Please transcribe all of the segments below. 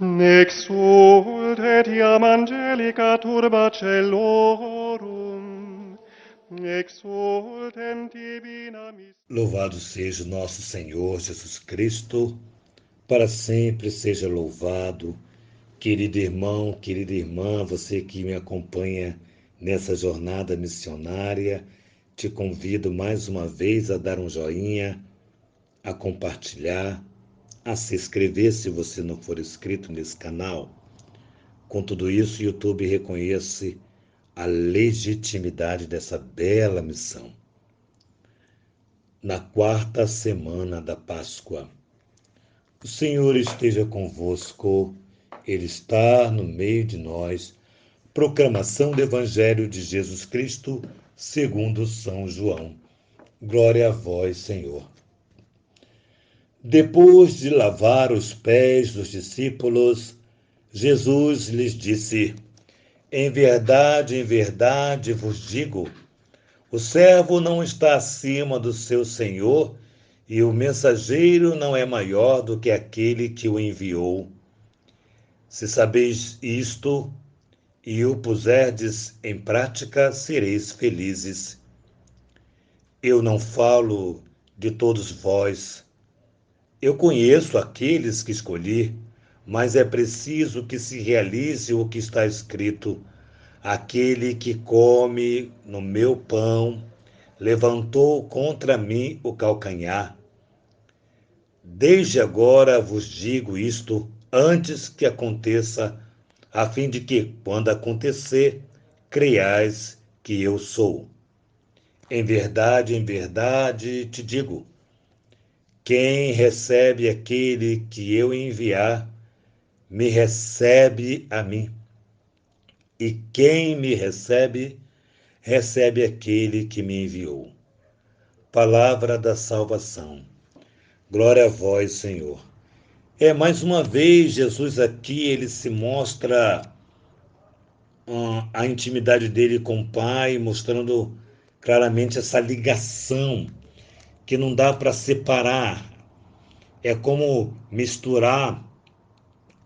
Exultet iam angelica turba celorum, exultem divina mis... Louvado seja o nosso Senhor Jesus Cristo, para sempre seja louvado. Querido irmão, querida irmã, você que me acompanha nessa jornada missionária, te convido mais uma vez a dar um joinha, a compartilhar, a se inscrever se você não for inscrito nesse canal. Com tudo isso, o YouTube reconhece a legitimidade dessa bela missão. Na quarta semana da Páscoa, o Senhor esteja convosco, Ele está no meio de nós. Proclamação do Evangelho de Jesus Cristo, segundo São João. Glória a vós, Senhor. Depois de lavar os pés dos discípulos, Jesus lhes disse: em verdade vos digo, o servo não está acima do seu senhor e o mensageiro não é maior do que aquele que o enviou. Se sabeis isto e o puserdes em prática, sereis felizes. Eu não falo de todos vós. Eu conheço aqueles que escolhi, mas é preciso que se realize o que está escrito. Aquele que come no meu pão levantou contra mim o calcanhar. Desde agora vos digo isto antes que aconteça, a fim de que, quando acontecer, creiais que eu sou. Em verdade te digo, quem recebe aquele que eu enviar, me recebe a mim. E quem me recebe, recebe aquele que me enviou. Palavra da salvação. Glória a vós, Senhor. Mais uma vez, Jesus aqui, ele se mostra a intimidade dele com o Pai, mostrando claramente essa ligação que não dá para separar. É como misturar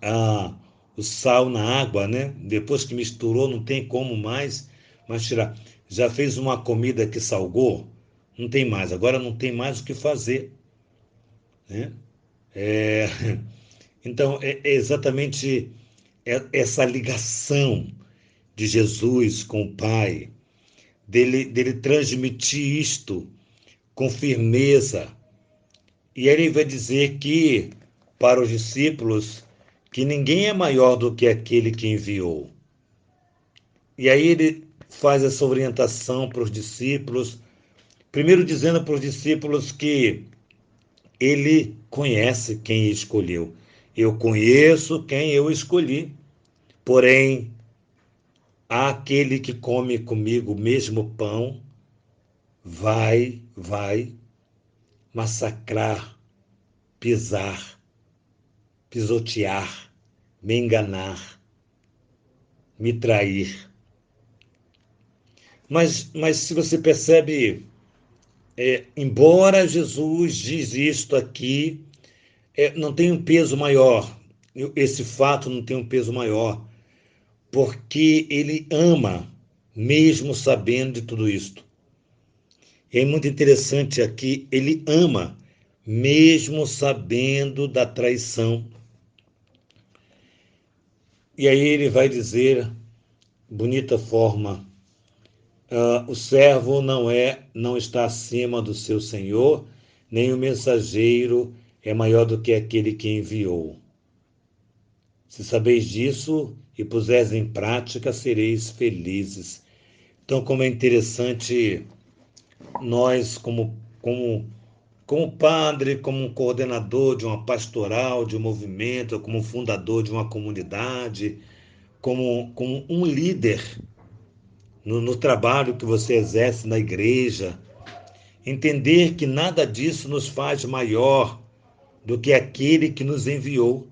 ah, o sal na água, né? Depois que misturou, não tem como mais tirar. Já fez uma comida que salgou? Não tem mais. Agora não tem mais o que fazer, né? É, então, é exatamente essa ligação de Jesus com o Pai, dele transmitir isto com firmeza. E ele vai dizer que, para os discípulos, que ninguém é maior do que aquele que enviou. E aí ele faz essa orientação para os discípulos, primeiro dizendo para os discípulos que ele conhece quem escolheu. Eu conheço quem eu escolhi, porém, há aquele que come comigo o mesmo pão, vai massacrar, pisar, pisotear, me enganar, me trair. Mas se você percebe, embora Jesus diz isto aqui, não tem um peso maior. Esse fato não tem um peso maior, porque ele ama, mesmo sabendo de tudo isto. E é muito interessante aqui, ele ama, mesmo sabendo da traição. E aí ele vai dizer, bonita forma, o servo não está acima do seu senhor, nem o mensageiro é maior do que aquele que enviou. Se sabeis disso e puseres em prática, sereis felizes. Então, como é interessante nós, como padre, como um coordenador de uma pastoral, de um movimento, como fundador de uma comunidade, como um líder no trabalho que você exerce na igreja, entender que nada disso nos faz maior do que aquele que nos enviou.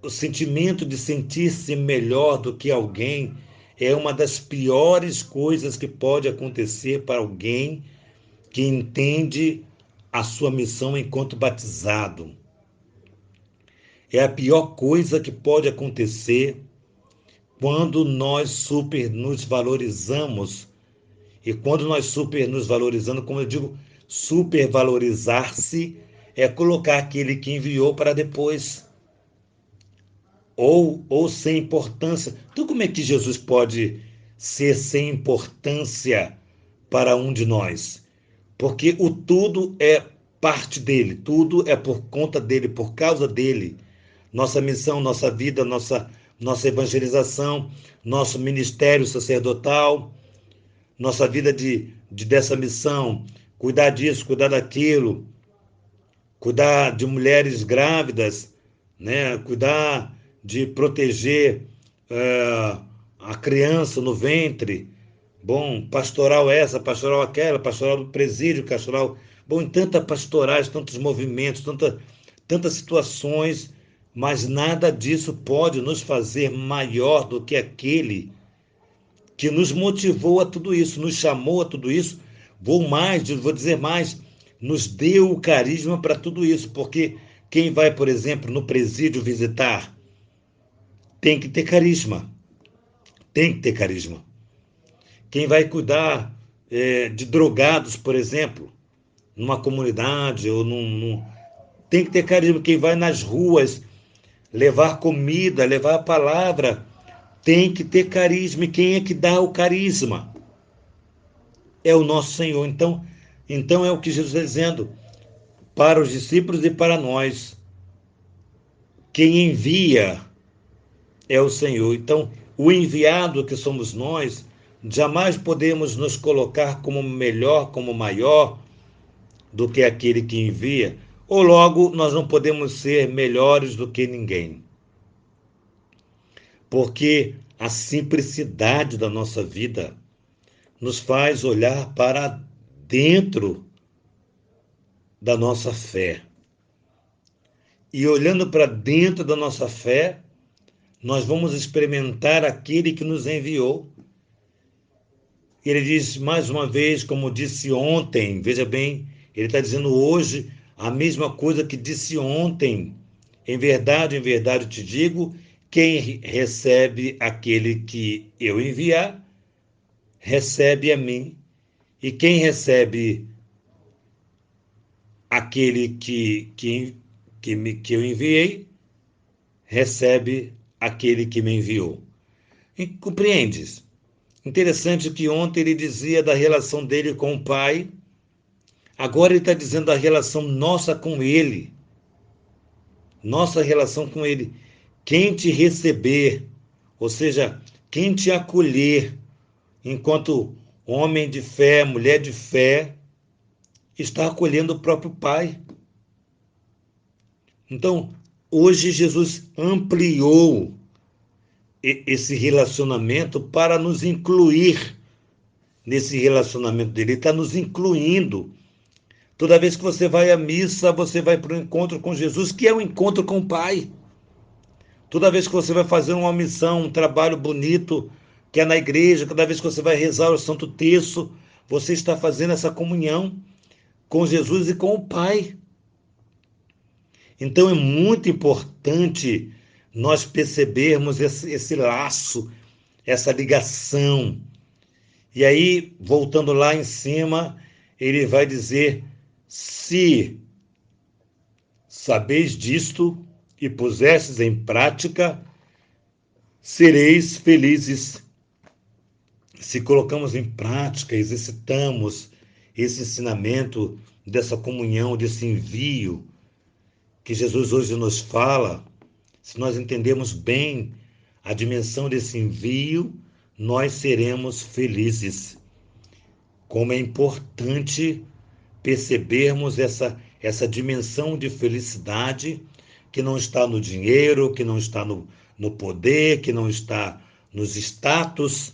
O sentimento de sentir-se melhor do que alguém é uma das piores coisas que pode acontecer para alguém que entende a sua missão enquanto batizado. é a pior coisa que pode acontecer quando nós super nos valorizamos. E quando nós super nos valorizando, como eu digo, supervalorizar-se é colocar aquele que enviou para depois, ou sem importância. Então, como é que Jesus pode ser sem importância para um de nós? Porque o tudo é parte dele, tudo é por conta dele, por causa dele. Nossa missão, nossa vida, nossa evangelização, nosso ministério sacerdotal, nossa vida dessa missão, cuidar disso, cuidar daquilo, cuidar de mulheres grávidas, né? Cuidar de proteger a criança no ventre. Bom, pastoral essa, pastoral aquela, pastoral do presídio, pastoral. Bom, em tantas pastorais, tantos movimentos, tantas situações, mas nada disso pode nos fazer maior do que aquele que nos motivou a tudo isso, nos chamou a tudo isso. Vou dizer mais, nos deu o carisma para tudo isso, porque quem vai, por exemplo, no presídio visitar, tem que ter carisma, tem que ter carisma. Quem vai cuidar de drogados, por exemplo, numa comunidade ou tem que ter carisma. Quem vai nas ruas levar comida, levar a palavra, tem que ter carisma. E quem é que dá o carisma? É o nosso Senhor. Então é o que Jesus está dizendo para os discípulos e para nós. Quem envia é o Senhor. Então, o enviado que somos nós, jamais podemos nos colocar como melhor, como maior do que aquele que envia, ou logo nós não podemos ser melhores do que ninguém. Porque a simplicidade da nossa vida nos faz olhar para dentro da nossa fé. E olhando para dentro da nossa fé, nós vamos experimentar aquele que nos enviou. Ele diz mais uma vez, como disse ontem, veja bem, ele está dizendo hoje a mesma coisa que disse ontem. Em verdade te digo, quem recebe aquele que eu enviar, recebe a mim. E quem recebe aquele que eu enviei, recebe aquele que me enviou. E compreendes? Interessante que ontem ele dizia da relação dele com o Pai, agora ele está dizendo da relação nossa com ele. Nossa relação com ele. Quem te receber, ou seja, quem te acolher enquanto homem de fé, mulher de fé, está acolhendo o próprio Pai. Então, hoje Jesus ampliou esse relacionamento para nos incluir nesse relacionamento dele. Ele está nos incluindo. Toda vez que você vai à missa, você vai para o encontro com Jesus, que é um encontro com o Pai. Toda vez que você vai fazer uma missão, um trabalho bonito, que é na igreja, cada vez que você vai rezar o Santo Terço, você está fazendo essa comunhão com Jesus e com o Pai. Então é muito importante nós percebermos esse laço, essa ligação. E aí, voltando lá em cima, ele vai dizer: se sabeis disto e pusestes em prática, sereis felizes. Se colocamos em prática, exercitamos esse ensinamento dessa comunhão, desse envio que Jesus hoje nos fala, se nós entendermos bem a dimensão desse envio, nós seremos felizes. Como é importante percebermos essa dimensão de felicidade que não está no dinheiro, que não está no poder, que não está nos status,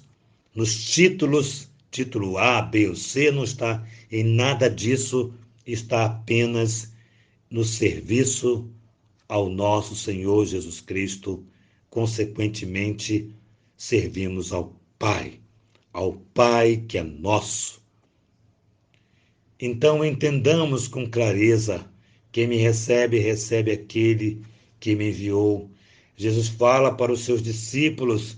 nos títulos, título A, B ou C, não está em nada disso, está apenas no serviço ao nosso Senhor Jesus Cristo. Consequentemente, servimos ao Pai que é nosso. Então entendamos com clareza: quem me recebe, recebe aquele que me enviou. Jesus fala para os seus discípulos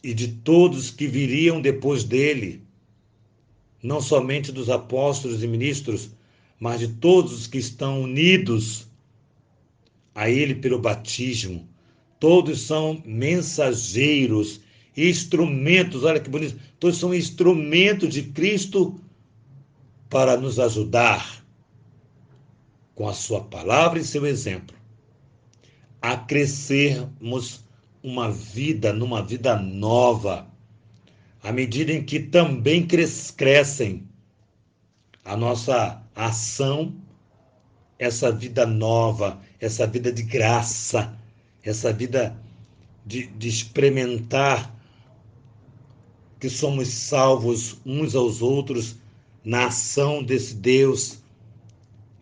e de todos que viriam depois dele, não somente dos apóstolos e ministros, mas de todos os que estão unidos a ele pelo batismo. Todos são mensageiros, instrumentos, olha que bonito, todos são instrumentos de Cristo para nos ajudar com a sua palavra e seu exemplo a crescermos numa vida nova, à medida em que também crescem a nossa ação, essa vida nova, essa vida de graça, essa vida de experimentar que somos salvos uns aos outros na ação desse Deus.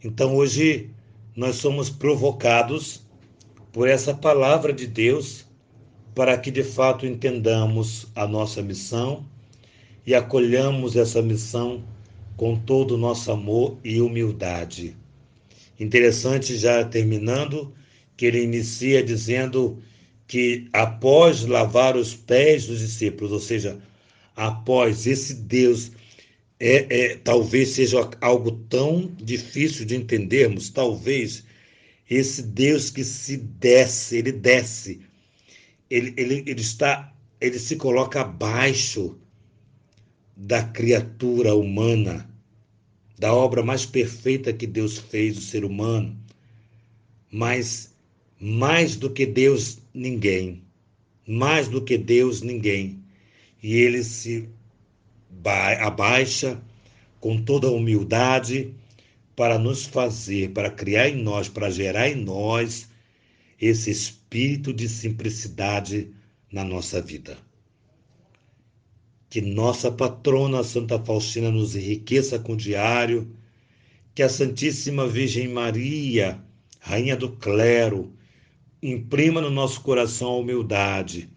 Então hoje nós somos provocados por essa palavra de Deus para que de fato entendamos a nossa missão e acolhamos essa missão com todo o nosso amor e humildade. Interessante, já terminando, que ele inicia dizendo que após lavar os pés dos discípulos, ou seja, após esse Deus, talvez seja algo tão difícil de entendermos, talvez esse Deus que ele desce, ele se coloca abaixo da criatura humana, da obra mais perfeita que Deus fez, o ser humano, mas mais do que Deus, ninguém. Mais do que Deus, ninguém. E ele se abaixa com toda a humildade para nos fazer, para criar em nós, para gerar em nós esse espírito de simplicidade na nossa vida. Que nossa patrona Santa Faustina nos enriqueça com o diário, que a Santíssima Virgem Maria, Rainha do Clero, imprima no nosso coração a humildade.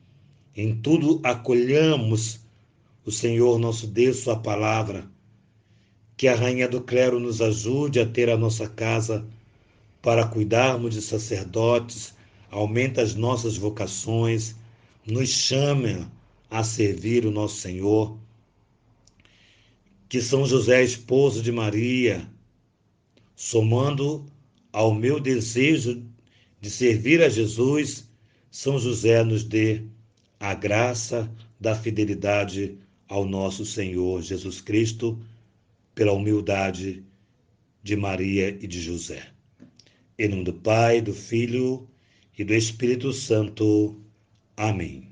Em tudo acolhamos o Senhor nosso Deus, sua palavra. Que a Rainha do Clero nos ajude a ter a nossa casa para cuidarmos de sacerdotes, aumenta as nossas vocações, nos chame a servir o nosso Senhor. Que São José, esposo de Maria, somando ao meu desejo de servir a Jesus, São José nos dê a graça da fidelidade ao nosso Senhor Jesus Cristo, pela humildade de Maria e de José. Em nome do Pai, do Filho e do Espírito Santo. Amém.